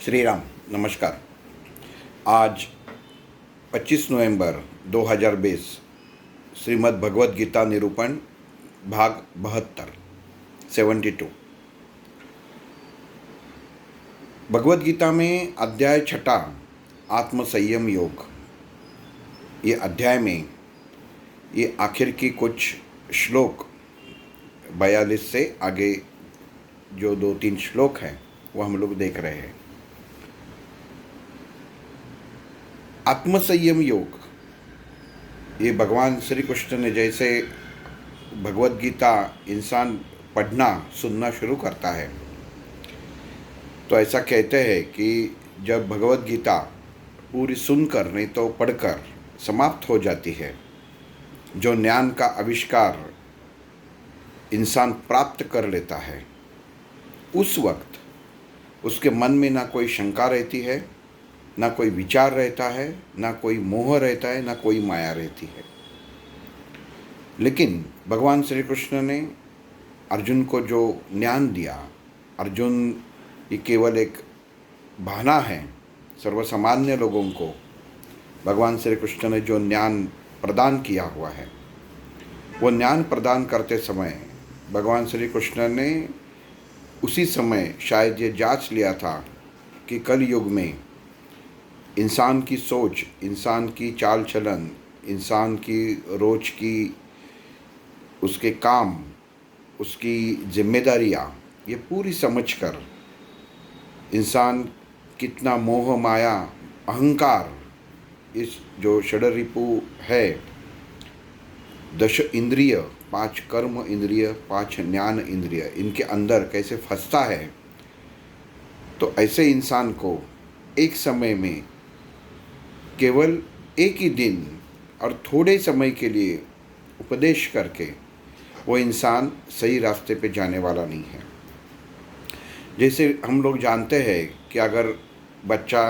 श्री राम। नमस्कार। आज 25 नवंबर 2020 श्रीमद् भगवद गीता निरूपण भाग 72 भगवद गीता में अध्याय 6 आत्मसंयम योग। ये अध्याय में ये आखिर की कुछ श्लोक 42 से आगे जो 2-3 श्लोक हैं वो हम लोग देख रहे हैं। आत्मसंयम योग, ये भगवान श्री कृष्ण ने जैसे भगवद गीता इंसान पढ़ना सुनना शुरू करता है तो ऐसा कहते हैं कि जब भगवद गीता पूरी सुनकर नहीं तो पढ़कर समाप्त हो जाती है, जो ज्ञान का आविष्कार इंसान प्राप्त कर लेता है, उस वक्त उसके मन में ना कोई शंका रहती है, ना कोई विचार रहता है, ना कोई मोह रहता है, ना कोई माया रहती है। लेकिन भगवान श्री कृष्ण ने अर्जुन को जो ज्ञान दिया, अर्जुन ये केवल एक बहाना है। सर्वसामान्य लोगों को भगवान श्री कृष्ण ने जो ज्ञान प्रदान किया हुआ है, वो ज्ञान प्रदान करते समय भगवान श्री कृष्ण ने उसी समय शायद ये जांच लिया था कि कल युग में इंसान की सोच, इंसान की चाल चलन, इंसान की रोज की उसके काम, उसकी जिम्मेदारियाँ, ये पूरी समझकर इंसान कितना मोह माया अहंकार, इस जो षडरिपु है, 10 इंद्रिय, 5 कर्म इंद्रिय, 5 ज्ञान इंद्रिय, इनके अंदर कैसे फंसता है। तो ऐसे इंसान को एक समय में केवल एक ही दिन और थोड़े समय के लिए उपदेश करके वो इंसान सही रास्ते पे जाने वाला नहीं है। जैसे हम लोग जानते हैं कि अगर बच्चा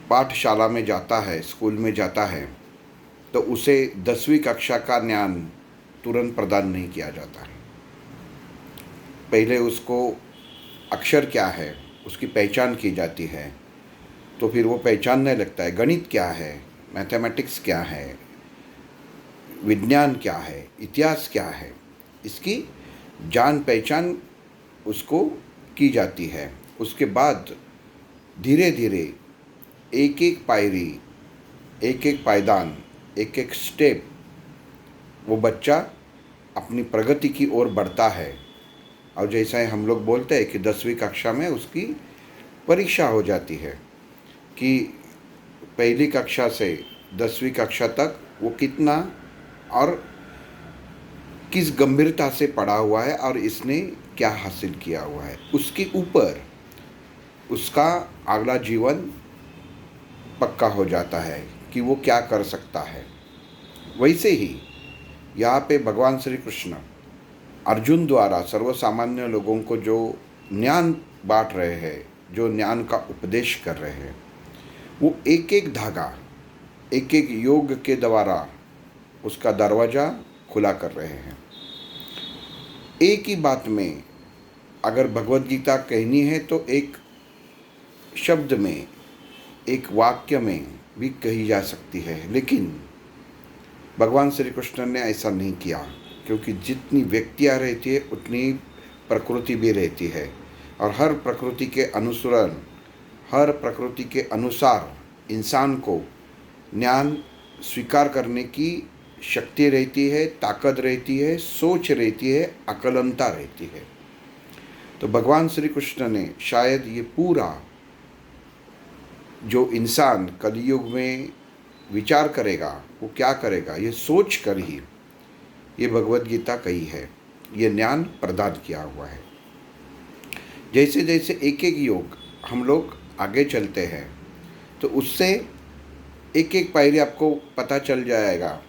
पाठशाला में जाता है, स्कूल में जाता है, तो उसे 10वीं कक्षा का ज्ञान तुरंत प्रदान नहीं किया जाता है। पहले उसको अक्षर क्या है उसकी पहचान की जाती है, तो फिर वो पहचानने लगता है गणित क्या है, मैथमेटिक्स क्या है, विज्ञान क्या है, इतिहास क्या है, इसकी जान पहचान उसको की जाती है। उसके बाद धीरे धीरे एक एक पायरी, एक एक पायदान, एक एक स्टेप वो बच्चा अपनी प्रगति की ओर बढ़ता है। और जैसा हम लोग बोलते हैं कि 10वीं कक्षा में उसकी परीक्षा हो जाती है कि पहली कक्षा से 10वीं कक्षा तक वो कितना और किस गंभीरता से पढ़ा हुआ है और इसने क्या हासिल किया हुआ है। उसके ऊपर उसका अगला जीवन पक्का हो जाता है कि वो क्या कर सकता है। वैसे ही यहाँ पे भगवान श्री कृष्ण अर्जुन द्वारा सर्वसामान्य लोगों को जो ज्ञान बांट रहे हैं, जो ज्ञान का उपदेश कर रहे हैं, वो एक एक धागा, एक एक योग के द्वारा उसका दरवाज़ा खुला कर रहे हैं। एक ही बात में अगर भगवद गीता कहनी है तो एक शब्द में, एक वाक्य में भी कही जा सकती है, लेकिन भगवान श्री कृष्ण ने ऐसा नहीं किया, क्योंकि जितनी व्यक्तियाँ रहती है उतनी प्रकृति भी रहती है, और हर प्रकृति के अनुसरण, हर प्रकृति के अनुसार इंसान को ज्ञान स्वीकार करने की शक्ति रहती है, ताकत रहती है, सोच रहती है, अकलनता रहती है। तो भगवान श्री कृष्ण ने शायद ये पूरा जो इंसान कलयुग में विचार करेगा वो क्या करेगा, ये सोच कर ही ये भगवद गीता कही है, ये ज्ञान प्रदान किया हुआ है। जैसे जैसे एक एक योग हम लोग आगे चलते हैं तो उससे एक एक पायरी आपको पता चल जाएगा।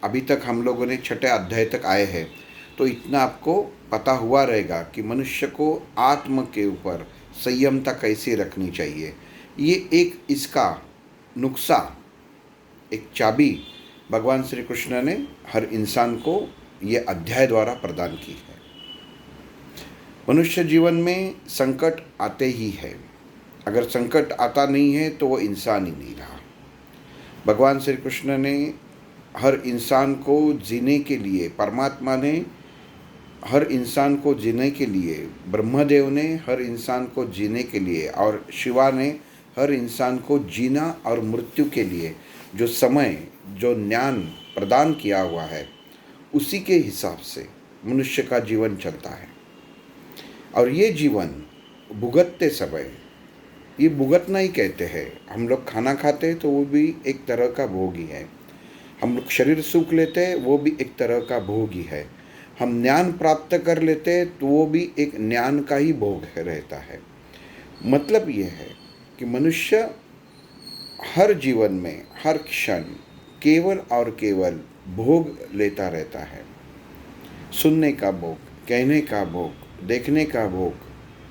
अभी तक हम लोगों ने 6ठे अध्याय तक आए हैं, तो इतना आपको पता हुआ रहेगा कि मनुष्य को आत्म के ऊपर संयमता कैसे रखनी चाहिए। ये एक इसका नुस्खा, एक चाबी भगवान श्री कृष्ण ने हर इंसान को ये अध्याय द्वारा प्रदान की है। मनुष्य जीवन में संकट आते ही है। अगर संकट आता नहीं है तो वो इंसान ही नहीं रहा। भगवान श्री कृष्ण ने हर इंसान को जीने के लिए, परमात्मा ने हर इंसान को जीने के लिए, ब्रह्मदेव ने हर इंसान को जीने के लिए और शिवा ने हर इंसान को जीना और मृत्यु के लिए जो समय, जो ज्ञान प्रदान किया हुआ है, उसी के हिसाब से मनुष्य का जीवन चलता है। और ये जीवन भुगतते समय, ये भुगतना ही कहते हैं। हम लोग खाना खाते हैं तो वो भी एक तरह का भोग ही है। हम लोग शरीर सुख लेते हैं, वो भी एक तरह का भोग ही है। हम ज्ञान प्राप्त कर लेते हैं तो वो भी एक ज्ञान का ही भोग रहता है। मतलब ये है कि मनुष्य हर जीवन में हर क्षण केवल और केवल भोग लेता रहता है। सुनने का भोग, कहने का भोग, देखने का भोग,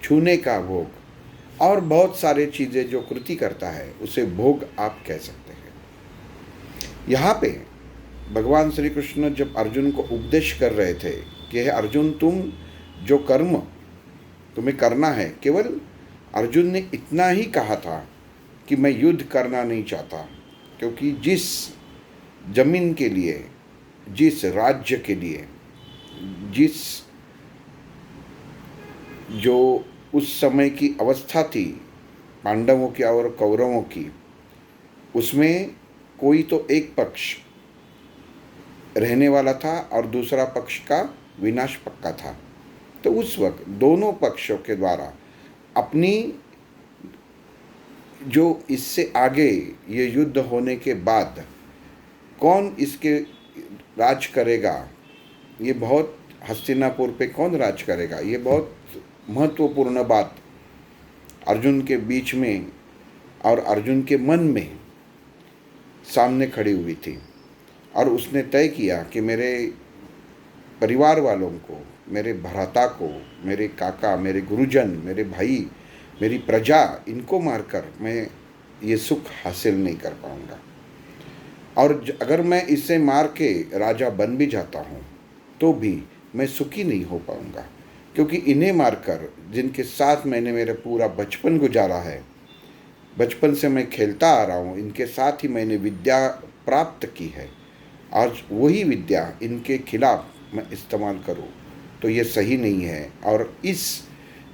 छूने का भोग और बहुत सारे चीज़ें जो कृति करता है उसे भोग आप कह सकते हैं। यहाँ पे भगवान श्री कृष्ण जब अर्जुन को उपदेश कर रहे थे कि हे अर्जुन, तुम जो कर्म तुम्हें करना है, केवल अर्जुन ने इतना ही कहा था कि मैं युद्ध करना नहीं चाहता, क्योंकि जिस जमीन के लिए, जिस राज्य के लिए, जिस जो उस समय की अवस्था थी पांडवों की और कौरवों की, उसमें कोई तो एक पक्ष रहने वाला था और दूसरा पक्ष का विनाश पक्का था। तो उस वक्त दोनों पक्षों के द्वारा अपनी जो इससे आगे ये युद्ध होने के बाद कौन इसके राज करेगा, ये बहुत, हस्तिनापुर पे कौन राज करेगा, ये बहुत महत्वपूर्ण बात अर्जुन के बीच में और अर्जुन के मन में सामने खड़ी हुई थी। और उसने तय किया कि मेरे परिवार वालों को, मेरे भ्राता को, मेरे काका, मेरे गुरुजन, मेरे भाई, मेरी प्रजा, इनको मारकर मैं ये सुख हासिल नहीं कर पाऊँगा। और अगर मैं इसे मार के राजा बन भी जाता हूँ तो भी मैं सुखी नहीं हो पाऊँगा, क्योंकि इन्हें मारकर, जिनके साथ मैंने मेरा पूरा बचपन गुजारा है, बचपन से मैं खेलता आ रहा हूँ, इनके साथ ही मैंने विद्या प्राप्त की है, आज वही विद्या इनके खिलाफ मैं इस्तेमाल करूँ तो ये सही नहीं है। और इस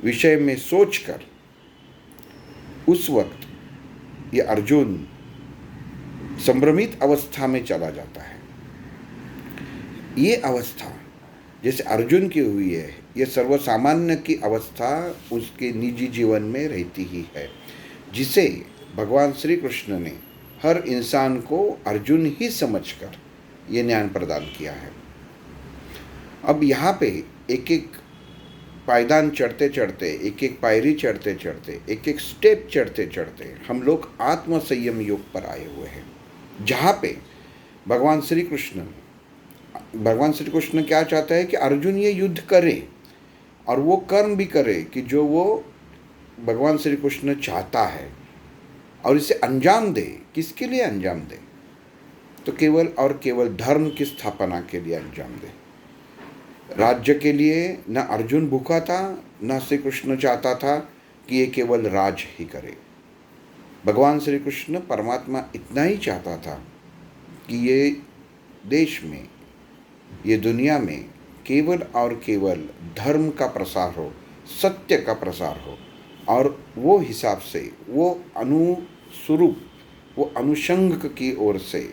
विषय में सोचकर उस वक्त ये अर्जुन संभ्रमित अवस्था में चला जाता है। ये अवस्था जैसे अर्जुन की हुई है, ये सर्वसामान्य की अवस्था उसके निजी जीवन में रहती ही है, जिसे भगवान श्री कृष्ण ने हर इंसान को अर्जुन ही समझकर ये ज्ञान प्रदान किया है। अब यहाँ पे एक एक पायदान चढ़ते चढ़ते, एक एक पायरी चढ़ते चढ़ते, एक एक स्टेप चढ़ते चढ़ते हम लोग आत्म संयम योग पर आए हुए हैं, जहाँ पे भगवान श्री कृष्ण क्या चाहता है कि अर्जुन ये युद्ध करे और वो कर्म भी करे कि जो वो भगवान श्री कृष्ण चाहता है, और इसे अंजाम दे। किसके लिए अंजाम दे? तो केवल और केवल धर्म की स्थापना के लिए अंजाम दे। राज्य के लिए न अर्जुन भूखा था, न श्री कृष्ण चाहता था कि ये केवल राज ही करे। भगवान श्री कृष्ण परमात्मा इतना ही चाहता था कि ये देश में, ये दुनिया में केवल और केवल धर्म का प्रसार हो, सत्य का प्रसार हो, और वो हिसाब से, वो अनुस्वरूप, वो अनुषंग की ओर से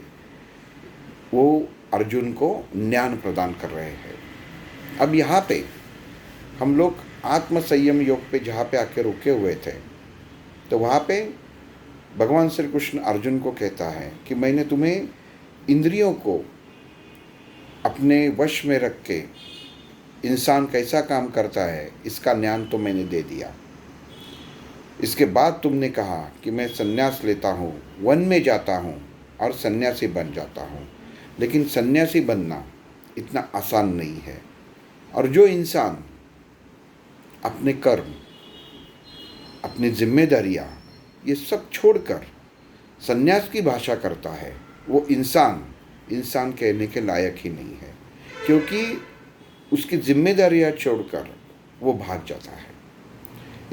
वो अर्जुन को ज्ञान प्रदान कर रहे हैं। अब यहाँ पे हम लोग आत्म संयम योग पे जहाँ पे आके रुके हुए थे, तो वहाँ पे भगवान श्री कृष्ण अर्जुन को कहता है कि मैंने तुम्हें इंद्रियों को अपने वश में रख के इंसान कैसा काम करता है इसका ज्ञान तो मैंने दे दिया। इसके बाद तुमने कहा कि मैं संन्यास लेता हूँ, वन में जाता हूँ और सन्यासी बन जाता हूँ, लेकिन सन्यासी बनना इतना आसान नहीं है। और जो इंसान अपने कर्म, अपनी जिम्मेदारियाँ, ये सब छोड़कर सन्यास की भाषा करता है, वो इंसान कहने के लायक ही नहीं है, क्योंकि उसकी जिम्मेदारियाँ छोड़कर वो भाग जाता है।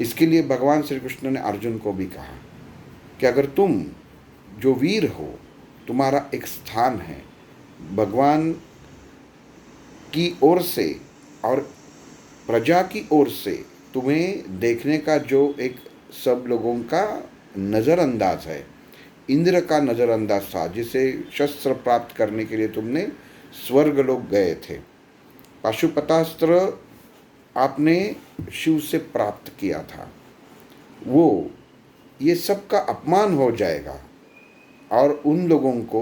इसके लिए भगवान श्री कृष्ण ने अर्जुन को भी कहा कि अगर तुम जो वीर हो, तुम्हारा एक स्थान है भगवान की ओर से और प्रजा की ओर से, तुम्हें देखने का जो एक सब लोगों का नज़रअंदाज है, इंद्र का नज़रअंदाज था, जिसे शस्त्र प्राप्त करने के लिए तुमने स्वर्गलोक गए थे। पाशुपतास्त्र आपने शिव से प्राप्त किया था, वो ये सब का अपमान हो जाएगा और उन लोगों को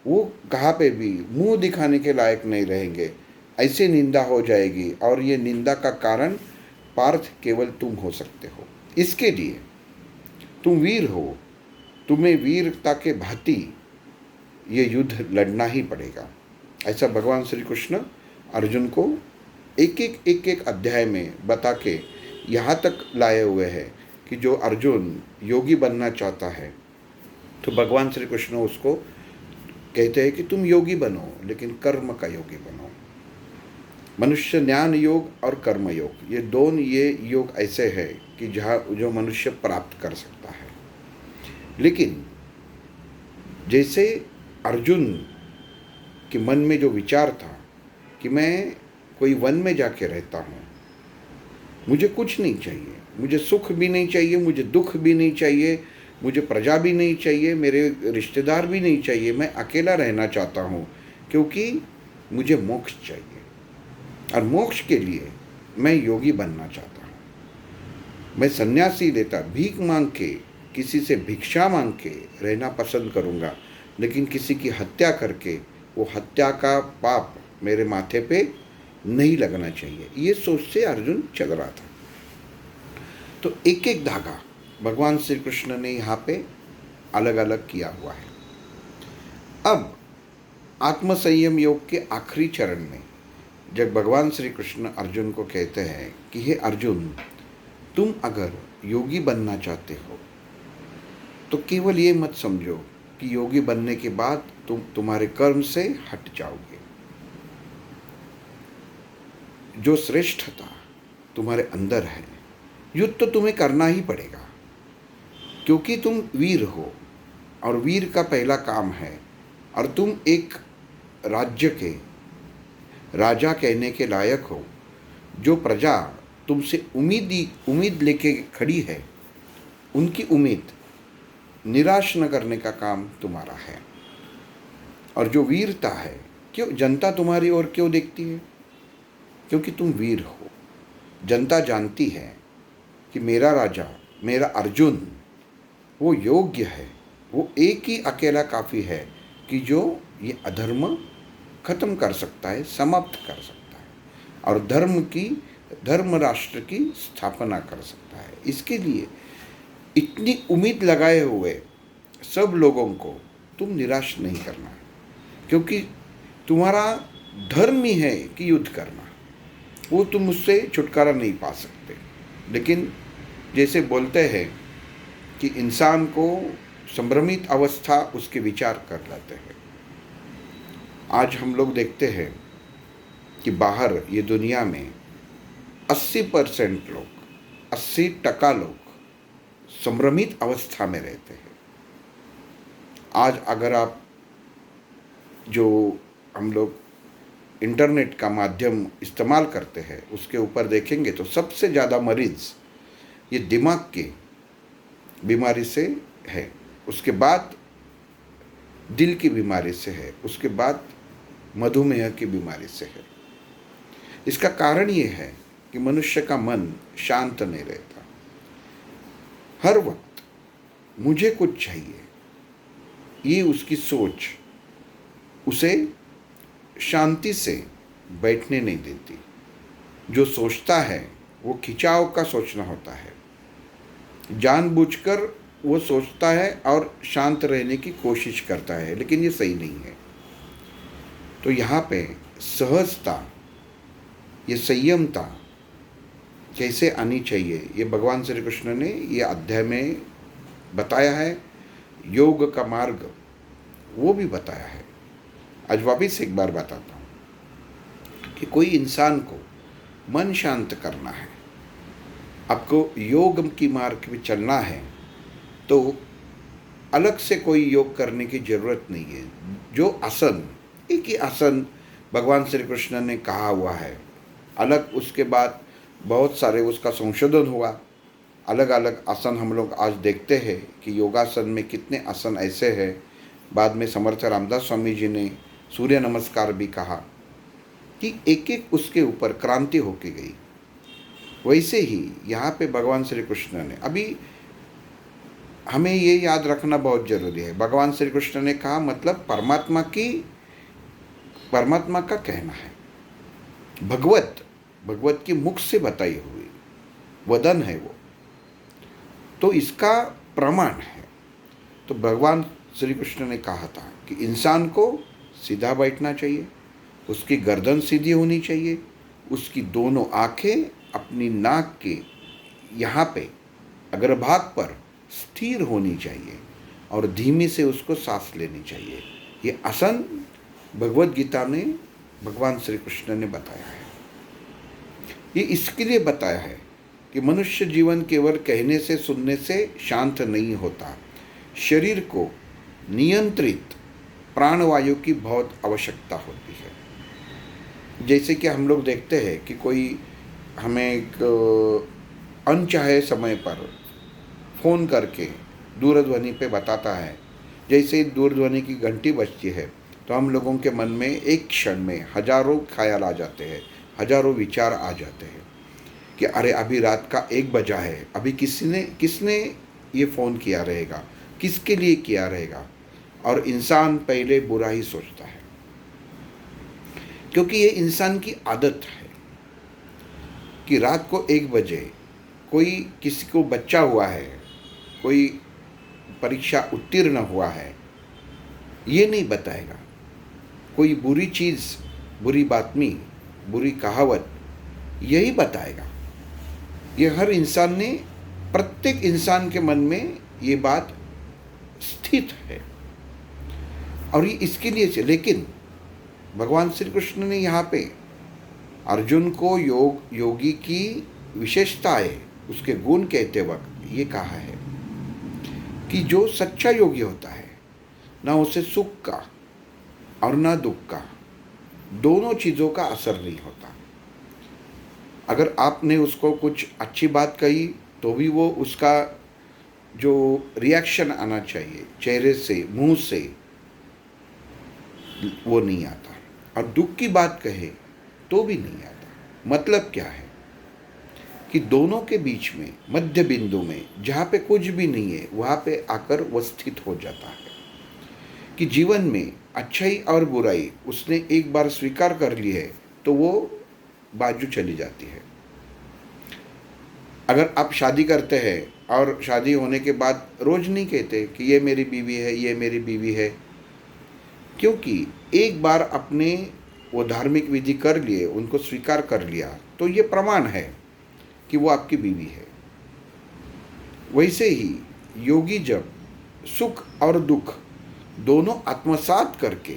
वो कहाँ पे भी मुंह दिखाने के लायक नहीं रहेंगे। ऐसे निंदा हो जाएगी और ये निंदा का कारण पार्थ केवल तुम हो सकते हो। इसके लिए तुम वीर हो, तुम्हें वीरता के भांति ये युद्ध लड़ना ही पड़ेगा। ऐसा भगवान श्री कृष्ण अर्जुन को एक एक अध्याय में बता के यहाँ तक लाए हुए हैं कि जो अर्जुन योगी बनना चाहता है तो भगवान श्री कृष्ण उसको कहते हैं कि तुम योगी बनो, लेकिन कर्म का योगी बनो। मनुष्य ज्ञान योग और कर्म योग, ये दोनों ये योग ऐसे है कि जहाँ जो मनुष्य प्राप्त कर सकता है। लेकिन जैसे अर्जुन के मन में जो विचार था कि मैं कोई वन में जाके रहता हूँ, मुझे कुछ नहीं चाहिए, मुझे सुख भी नहीं चाहिए, मुझे दुख भी नहीं चाहिए, मुझे प्रजा भी नहीं चाहिए, मेरे रिश्तेदार भी नहीं चाहिए, मैं अकेला रहना चाहता हूँ क्योंकि मुझे मोक्ष चाहिए और मोक्ष के लिए मैं योगी बनना चाहता हूँ। मैं सन्यासी लेता, भीख मांग के, किसी से भिक्षा मांग के रहना पसंद करूँगा, लेकिन किसी की हत्या करके वो हत्या का पाप मेरे माथे पे नहीं लगना चाहिए। ये सोच से अर्जुन चल रहा था। तो एक एक धागा भगवान श्री कृष्ण ने यहाँ पे अलग अलग किया हुआ है। अब आत्मसंयम योग के आखिरी चरण में जब भगवान श्री कृष्ण अर्जुन को कहते हैं कि हे अर्जुन, तुम अगर योगी बनना चाहते हो तो केवल ये मत समझो कि योगी बनने के बाद तुम तुम्हारे कर्म से हट जाओगे। जो श्रेष्ठता तुम्हारे अंदर है, युद्ध तो तुम्हें करना ही पड़ेगा क्योंकि तुम वीर हो और वीर का पहला काम है, और तुम एक राज्य के राजा कहने के लायक हो। जो प्रजा तुमसे उम्मीद लेके खड़ी है, उनकी उम्मीद निराश न करने का काम तुम्हारा है। और जो वीरता है, क्यों जनता तुम्हारी ओर क्यों देखती है? क्योंकि तुम वीर हो। जनता जानती है कि मेरा राजा, मेरा अर्जुन, वो योग्य है, वो एक ही अकेला काफ़ी है कि जो ये अधर्म खत्म कर सकता है, समाप्त कर सकता है और धर्म राष्ट्र की स्थापना कर सकता है। इसके लिए इतनी उम्मीद लगाए हुए सब लोगों को तुम निराश नहीं करना, क्योंकि तुम्हारा धर्म ही है कि युद्ध करना। वो तुम उससे छुटकारा नहीं पा सकते। लेकिन जैसे बोलते हैं कि इंसान को संभ्रमित अवस्था उसके विचार कर लेते हैं। आज हम लोग देखते हैं कि बाहर ये दुनिया में 80% लोग, 80% लोग संभ्रमित अवस्था में रहते हैं। आज अगर आप जो हम लोग इंटरनेट का माध्यम इस्तेमाल करते हैं उसके ऊपर देखेंगे तो सबसे ज़्यादा मरीज़ ये दिमाग की बीमारी से है, उसके बाद दिल की बीमारी से है, उसके बाद मधुमेह की बीमारी से है। इसका कारण ये है कि मनुष्य का मन शांत नहीं रहता। हर वक्त मुझे कुछ चाहिए, ये उसकी सोच उसे शांति से बैठने नहीं देती। जो सोचता है वो खिंचाव का सोचना होता है, जानबूझकर वो सोचता है और शांत रहने की कोशिश करता है, लेकिन ये सही नहीं है। तो यहाँ पे सहजता, ये संयमता कैसे आनी चाहिए, ये भगवान श्री कृष्ण ने ये अध्याय में बताया है। योग का मार्ग वो भी बताया है। आज वापिस एक बार बताता हूँ कि कोई इंसान को मन शांत करना है आपको योग की मार्ग पे चलना है तो अलग से कोई योग करने की ज़रूरत नहीं है। जो आसन, एक ही आसन भगवान श्री कृष्ण ने कहा हुआ है, अलग उसके बाद बहुत सारे उसका संशोधन हुआ। अलग अलग आसन हम लोग आज देखते हैं कि योगासन में कितने आसन ऐसे हैं। बाद में समर्थ रामदास स्वामी जी ने सूर्य नमस्कार भी कहा कि एक एक उसके ऊपर क्रांति होके गई। वैसे ही यहाँ पे भगवान श्री कृष्ण ने, अभी हमें ये याद रखना बहुत ज़रूरी है, भगवान श्री कृष्ण ने कहा मतलब परमात्मा का कहना है, भगवत की मुख से बताई हुई वदन है वो, तो इसका प्रमाण है। तो भगवान श्री कृष्ण ने कहा था कि इंसान को सीधा बैठना चाहिए, उसकी गर्दन सीधी होनी चाहिए, उसकी दोनों आँखें अपनी नाक के यहाँ पे अग्रभाग पर स्थिर होनी चाहिए और धीमे से उसको सांस लेनी चाहिए। ये आसन भगवत गीता में भगवान श्री कृष्ण ने बताया है। ये इसके लिए बताया है कि मनुष्य जीवन केवल कहने से सुनने से शांत नहीं होता, शरीर को नियंत्रित प्राणवायु की बहुत आवश्यकता होती है। जैसे कि हम लोग देखते हैं कि कोई हमें एक अनचाहे समय पर फ़ोन करके दूरध्वनि पे बताता है, जैसे ही दूरध्वनि की घंटी बजती है तो हम लोगों के मन में एक क्षण में हजारों ख्याल आ जाते हैं, हजारों विचार आ जाते हैं कि अरे अभी रात का 1 बजा है, अभी किसने ये फ़ोन किया रहेगा, किसके लिए किया रहेगा। और इंसान पहले बुरा ही सोचता है, क्योंकि ये इंसान की आदत है कि रात को 1 बजे कोई किसी को बच्चा हुआ है, कोई परीक्षा उत्तीर्ण हुआ है, ये नहीं बताएगा। कोई बुरी चीज़, बुरी बातमी, बुरी कहावत यही बताएगा। ये हर इंसान ने, प्रत्येक इंसान के मन में ये बात स्थित है और ये इसके लिए से। लेकिन भगवान श्री कृष्ण ने यहाँ पे अर्जुन को योगी की विशेषताएं, उसके गुण कहते वक्त ये कहा है कि जो सच्चा योगी होता है ना उसे सुख का और ना दुख का, दोनों चीज़ों का असर नहीं होता। अगर आपने उसको कुछ अच्छी बात कही तो भी वो उसका जो रिएक्शन आना चाहिए चेहरे से, मुंह से, वो नहीं आता। और दुख की बात कहे तो भी नहीं आता। मतलब क्या है कि दोनों के बीच में, मध्य बिंदु में, जहाँ पे कुछ भी नहीं है वहाँ पे आकर वो स्थित हो जाता है कि जीवन में अच्छाई और बुराई उसने एक बार स्वीकार कर ली है तो वो बाजू चली जाती है। अगर आप शादी करते हैं और शादी होने के बाद रोज़ नहीं कहते कि ये मेरी बीवी है, ये मेरी बीवी है, क्योंकि एक बार अपने वो धार्मिक विधि कर लिए, उनको स्वीकार कर लिया तो ये प्रमाण है कि वो आपकी बीवी है। वैसे ही योगी जब सुख और दुख दोनों आत्मसात करके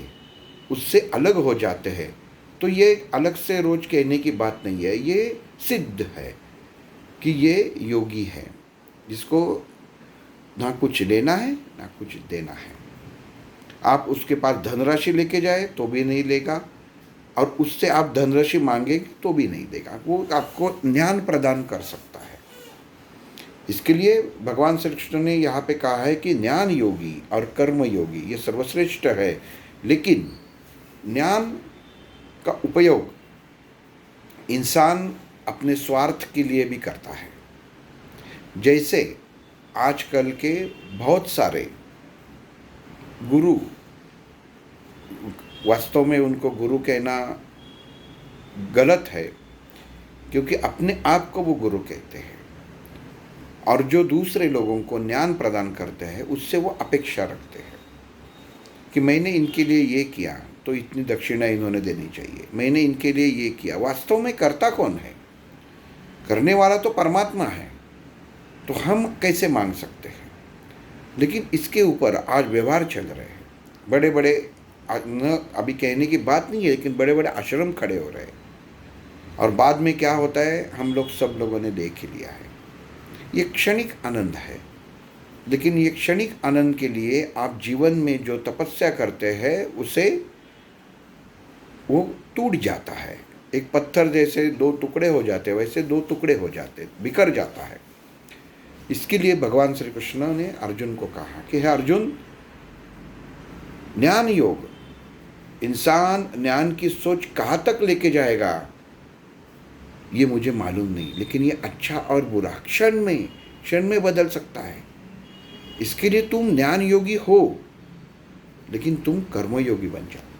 उससे अलग हो जाते हैं तो ये अलग से रोज कहने की बात नहीं है, ये सिद्ध है कि ये योगी है जिसको ना कुछ लेना है ना कुछ देना है। आप उसके पास धनराशि लेके जाए तो भी नहीं लेगा और उससे आप धनराशि मांगेंगे तो भी नहीं देगा। वो आपको ज्ञान प्रदान कर सकता है। इसके लिए भगवान श्री कृष्ण ने यहाँ पे कहा है कि ज्ञान योगी और कर्म योगी ये सर्वश्रेष्ठ है, लेकिन ज्ञान का उपयोग इंसान अपने स्वार्थ के लिए भी करता है। जैसे आजकल के बहुत सारे गुरु, वास्तव में उनको गुरु कहना गलत है क्योंकि अपने आप को वो गुरु कहते हैं और जो दूसरे लोगों को ज्ञान प्रदान करते हैं उससे वो अपेक्षा रखते हैं कि मैंने इनके लिए ये किया तो इतनी दक्षिणा इन्होंने देनी चाहिए, मैंने इनके लिए ये किया। वास्तव में करता कौन है? करने वाला तो परमात्मा है, तो हम कैसे मांग सकते हैं? लेकिन इसके ऊपर आज व्यवहार चल रहे हैं। बड़े बड़े, अभी कहने की बात नहीं है, लेकिन बड़े बड़े आश्रम खड़े हो रहे हैं और बाद में क्या होता है हम लोग सब लोगों ने देख ही लिया है ये क्षणिक आनंद है, लेकिन ये क्षणिक आनंद के लिए आप जीवन में जो तपस्या करते हैं उसे वो टूट जाता है। एक पत्थर जैसे दो टुकड़े हो जाते हैं, वैसे दो टुकड़े हो जाते, बिखर जाता है। इसके लिए भगवान श्री कृष्ण ने अर्जुन को कहा कि हे अर्जुन, ज्ञान योग, इंसान ज्ञान की सोच कहाँ तक लेके जाएगा ये मुझे मालूम नहीं, लेकिन ये अच्छा और बुरा क्षण में बदल सकता है। इसके लिए तुम ज्ञान योगी हो, लेकिन तुम कर्मयोगी बन जाओ।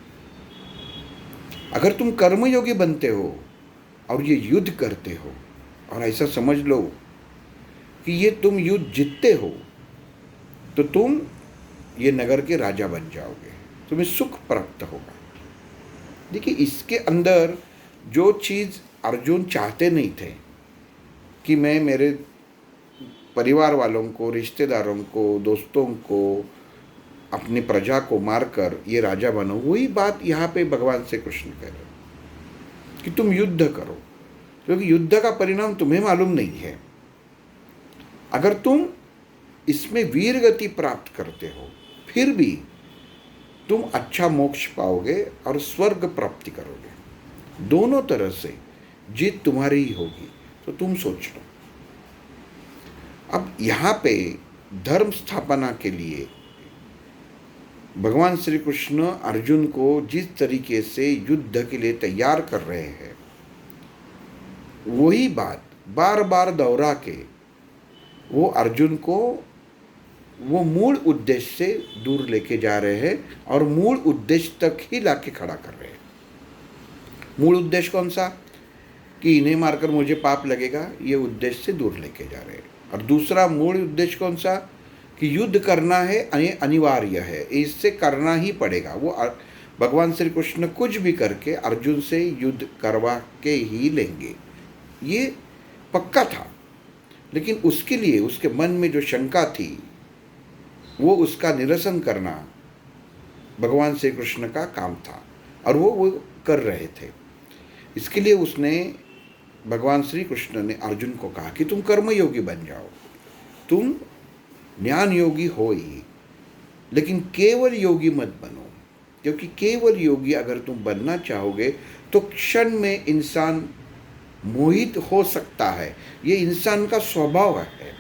अगर तुम कर्मयोगी बनते हो और ये युद्ध करते हो, और ऐसा समझ लो कि ये तुम युद्ध जीतते हो, तो तुम ये नगर के राजा बन जाओगे, तुम्हें सुख प्राप्त होगा। देखिए, इसके अंदर जो चीज़ अर्जुन चाहते नहीं थे कि मैं मेरे परिवार वालों को, रिश्तेदारों को, दोस्तों को, अपनी प्रजा को मारकर ये राजा बनो, वही बात यहाँ पे भगवान से कृष्ण कह रहे कि तुम युद्ध करो, क्योंकि युद्ध का परिणाम तुम्हें मालूम नहीं है। अगर तुम इसमें वीर गति प्राप्त करते हो, फिर भी तुम अच्छा मोक्ष पाओगे और स्वर्ग प्राप्ति करोगे। दोनों तरह से जीत तुम्हारी ही होगी, तो तुम सोच लो। अब यहाँ पे धर्म स्थापना के लिए भगवान श्री कृष्ण अर्जुन को जिस तरीके से युद्ध के लिए तैयार कर रहे हैं, वही बात बार बार दोहरा के वो अर्जुन को वो मूल उद्देश्य से दूर लेके जा रहे हैं और मूल उद्देश्य तक ही लाके खड़ा कर रहे हैं। मूल उद्देश्य कौन सा? कि इन्हें मारकर मुझे पाप लगेगा, ये उद्देश्य से दूर लेके जा रहे हैं। और दूसरा मूल उद्देश्य कौन सा? कि युद्ध करना है, अनिवार्य है, इससे करना ही पड़ेगा। वो भगवान श्री कृष्ण कुछ भी करके अर्जुन से युद्ध करवा के ही लेंगे, ये पक्का था। लेकिन उसके लिए उसके मन में जो शंका थी, वो उसका निरसन करना भगवान श्री कृष्ण का काम था, और वो कर रहे थे। इसके लिए उसने, भगवान श्री कृष्ण ने अर्जुन को कहा कि तुम कर्मयोगी बन जाओ, तुम ज्ञान योगी हो ही, लेकिन केवल योगी मत बनो, क्योंकि केवल योगी अगर तुम बनना चाहोगे तो क्षण में इंसान मोहित हो सकता है, ये इंसान का स्वभाव है।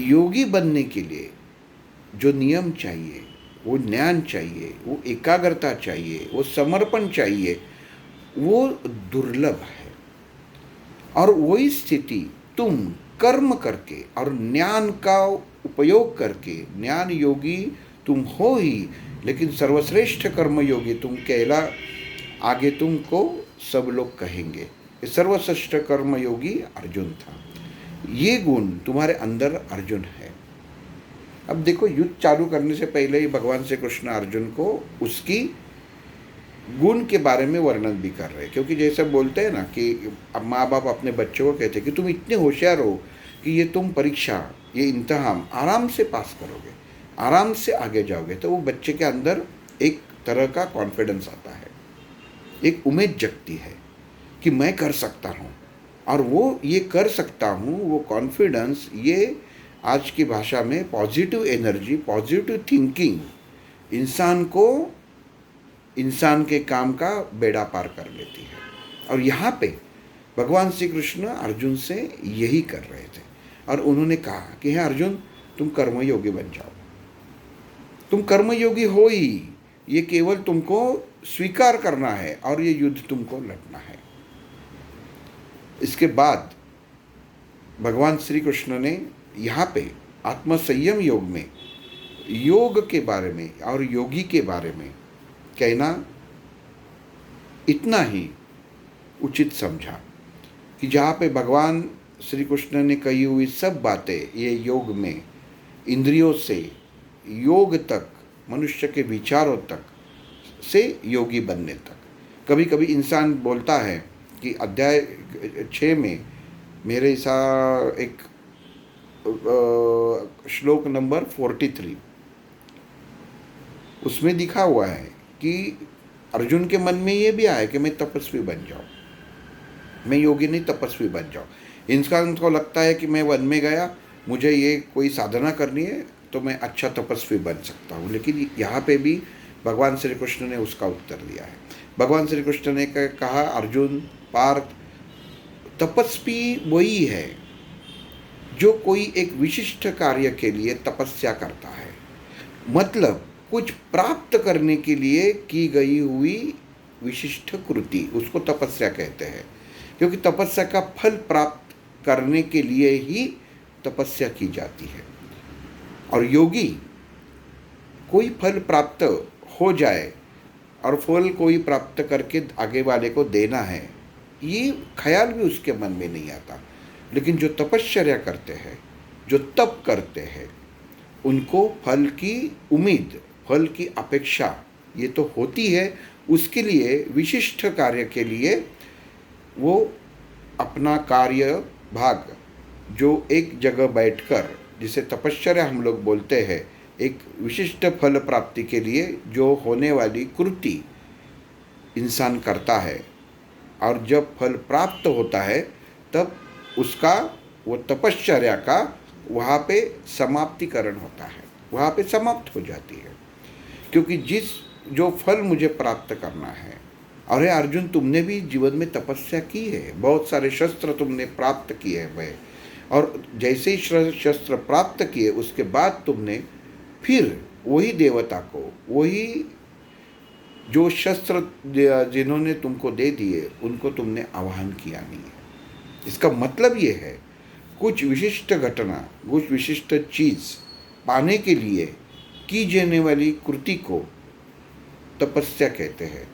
योगी बनने के लिए जो नियम चाहिए, वो ज्ञान चाहिए, वो एकाग्रता चाहिए, वो समर्पण चाहिए, वो दुर्लभ है। और वही स्थिति तुम कर्म करके और ज्ञान का उपयोग करके, ज्ञान योगी तुम हो ही, लेकिन सर्वश्रेष्ठ कर्म योगी तुम कहला, आगे तुमको सब लोग कहेंगे। ये सर्वश्रेष्ठ कर्म योगी अर्जुन था। ये गुण तुम्हारे अंदर अर्जुन है। अब देखो, युद्ध चालू करने से पहले ही भगवान श्री कृष्ण अर्जुन को उसकी गुण के बारे में वर्णन भी कर रहे हैं, क्योंकि जैसे बोलते हैं ना कि अब माँ बाप अपने बच्चों को कहते हैं कि तुम इतने होशियार हो कि ये तुम परीक्षा, ये इम्तिहान आराम से पास करोगे, आराम से आगे जाओगे, तो वो बच्चे के अंदर एक तरह का कॉन्फिडेंस आता है, एक उम्मीद जगती है कि मैं कर सकता हूँ, और वो ये कर सकता हूँ, वो कॉन्फिडेंस, ये आज की भाषा में पॉजिटिव एनर्जी, पॉजिटिव थिंकिंग इंसान को, इंसान के काम का बेड़ा पार कर लेती है। और यहाँ पे भगवान श्री कृष्ण अर्जुन से यही कर रहे थे, और उन्होंने कहा कि हे अर्जुन, तुम कर्मयोगी बन जाओ, तुम कर्मयोगी हो ही, ये केवल तुमको स्वीकार करना है और ये युद्ध तुमको लड़ना है। इसके बाद भगवान श्री कृष्ण ने यहाँ पे आत्मसंयम योग में, योग के बारे में और योगी के बारे में कहना इतना ही उचित समझा कि जहाँ पे भगवान श्री कृष्ण ने कही हुई सब बातें, ये योग में इंद्रियों से योग तक, मनुष्य के विचारों तक से योगी बनने तक। कभी कभी इंसान बोलता है कि अध्याय 6 में मेरे ऐसा एक श्लोक नंबर 43, उसमें दिखा हुआ है कि अर्जुन के मन में ये भी आया कि मैं तपस्वी बन जाऊं, मैं योगी नहीं तपस्वी बन जाऊं। इंसान को लगता है कि मैं वन में गया, मुझे ये कोई साधना करनी है तो मैं अच्छा तपस्वी बन सकता हूँ। लेकिन यहाँ पे भी भगवान श्री कृष्ण ने उसका उत्तर दिया है। भगवान श्री कृष्ण ने कहा, अर्जुन, पार्थ, तपस्वी वही है जो कोई एक विशिष्ट कार्य के लिए तपस्या करता है, मतलब कुछ प्राप्त करने के लिए की गई हुई विशिष्ट कृति, उसको तपस्या कहते हैं। क्योंकि तपस्या का फल प्राप्त करने के लिए ही तपस्या की जाती है। और योगी कोई फल प्राप्त हो जाए और फल कोई प्राप्त करके आगे वाले को देना है, ये ख्याल भी उसके मन में नहीं आता। लेकिन जो तपश्चर्या करते हैं, जो तप करते हैं, उनको फल की उम्मीद, फल की अपेक्षा ये तो होती है। उसके लिए विशिष्ट कार्य के लिए वो अपना कार्य भाग जो एक जगह बैठकर, जिसे तपश्चर्या हम लोग बोलते हैं, एक विशिष्ट फल प्राप्ति के लिए जो होने वाली कृति इंसान करता है, और जब फल प्राप्त होता है तब उसका, वो तपश्चर्या का वहाँ पे समाप्तिकरण होता है, वहाँ पे समाप्त हो जाती है। क्योंकि जो फल मुझे प्राप्त करना है, अरे अर्जुन, तुमने भी जीवन में तपस्या की है, बहुत सारे शस्त्र तुमने प्राप्त किए हुए, और जैसे ही शस्त्र प्राप्त किए उसके बाद तुमने फिर वही देवता को, वही जो शस्त्र जिन्होंने तुमको दे दिए उनको तुमने आह्वान किया नहीं है। इसका मतलब ये है, कुछ विशिष्ट घटना, कुछ विशिष्ट चीज़ पाने के लिए की जाने वाली कृति को तपस्या कहते हैं,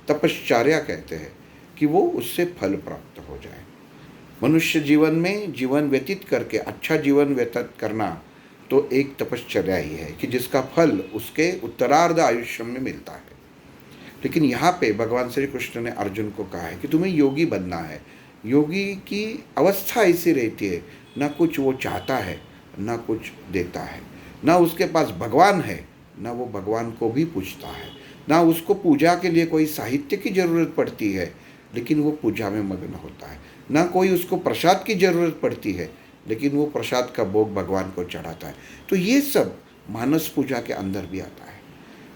तपश्चर्या कहते हैं, कि वो उससे फल प्राप्त हो जाए। मनुष्य जीवन में जीवन व्यतीत करके अच्छा जीवन व्यतीत करना तो एक तपश्चर्या ही है, कि जिसका फल उसके उत्तरार्ध आयुष्य में मिलता है। लेकिन यहाँ पे भगवान श्री कृष्ण ने अर्जुन को कहा है कि तुम्हें योगी बनना है। योगी की अवस्था ऐसी रहती है, ना कुछ वो चाहता है, ना कुछ देता है, ना उसके पास भगवान है, ना वो भगवान को भी पूछता है, ना उसको पूजा के लिए कोई साहित्य की ज़रूरत पड़ती है, लेकिन वो पूजा में मग्न होता है, ना कोई उसको प्रसाद की ज़रूरत पड़ती है, लेकिन वो प्रसाद का भोग भगवान को चढ़ाता है। तो ये सब मानस पूजा के अंदर भी आता है।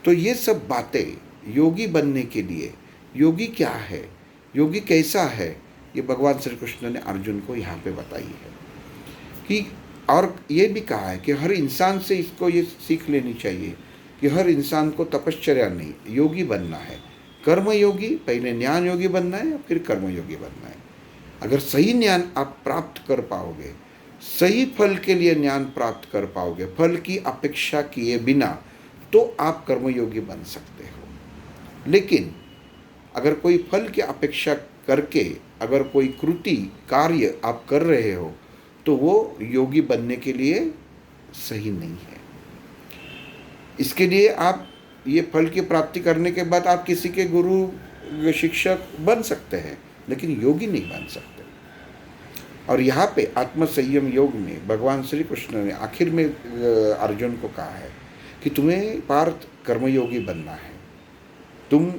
तो ये सब बातें योगी बनने के लिए, योगी क्या है, योगी कैसा है, ये भगवान श्री कृष्ण ने अर्जुन को यहाँ पे बताई है। कि और ये भी कहा है कि हर इंसान से इसको ये सीख लेनी चाहिए कि हर इंसान को तपश्चर्या नहीं, योगी बनना है। कर्म योगी, पहले ज्ञान योगी बनना है, फिर कर्म योगी बनना है। अगर सही ज्ञान आप प्राप्त कर पाओगे, सही फल के लिए ज्ञान प्राप्त कर पाओगे, फल की अपेक्षा किए बिना, तो आप कर्मयोगी बन सकते हो। लेकिन अगर कोई फल की अपेक्षा करके अगर कोई कृति कार्य आप कर रहे हो, तो वो योगी बनने के लिए सही नहीं है। इसके लिए आप ये फल की प्राप्ति करने के बाद आप किसी के गुरु शिक्षक बन सकते हैं, लेकिन योगी नहीं बन सकते। और यहाँ पे आत्मसंयम योग में भगवान श्री कृष्ण ने आखिर में अर्जुन को कहा है कि तुम्हें पार्थ कर्मयोगी बनना है। तुम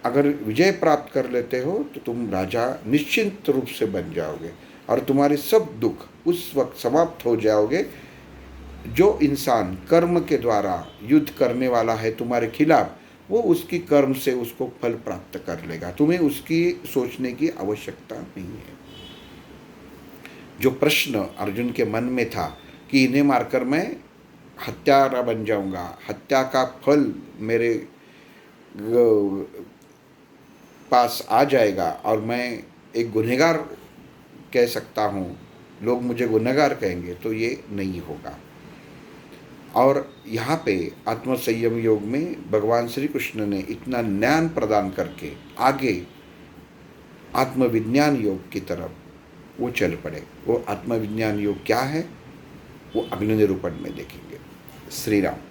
अगर विजय प्राप्त कर लेते हो तो तुम राजा निश्चिंत रूप से बन जाओगे और तुम्हारे सब दुख उस वक्त समाप्त हो जाओगे। जो इंसान कर्म के द्वारा युद्ध करने वाला है तुम्हारे खिलाफ, वो उसकी कर्म से उसको फल प्राप्त कर लेगा। तुम्हें उसकी सोचने की आवश्यकता नहीं है। जो प्रश्न अर्जुन के मन में था कि इन्हें मारकर मैं हत्यारा बन जाऊंगा, हत्या का फल मेरे पास आ जाएगा और मैं एक गुनहगार कह सकता हूँ, लोग मुझे गुनहगार कहेंगे, तो ये नहीं होगा। और यहाँ पे आत्मसंयम योग में भगवान श्री कृष्ण ने इतना ज्ञान प्रदान करके आगे आत्मविज्ञान योग की तरफ वो चल पड़े। वो आत्मविज्ञान योग क्या है, वो अगले निरूपण में देखेंगे। श्री राम।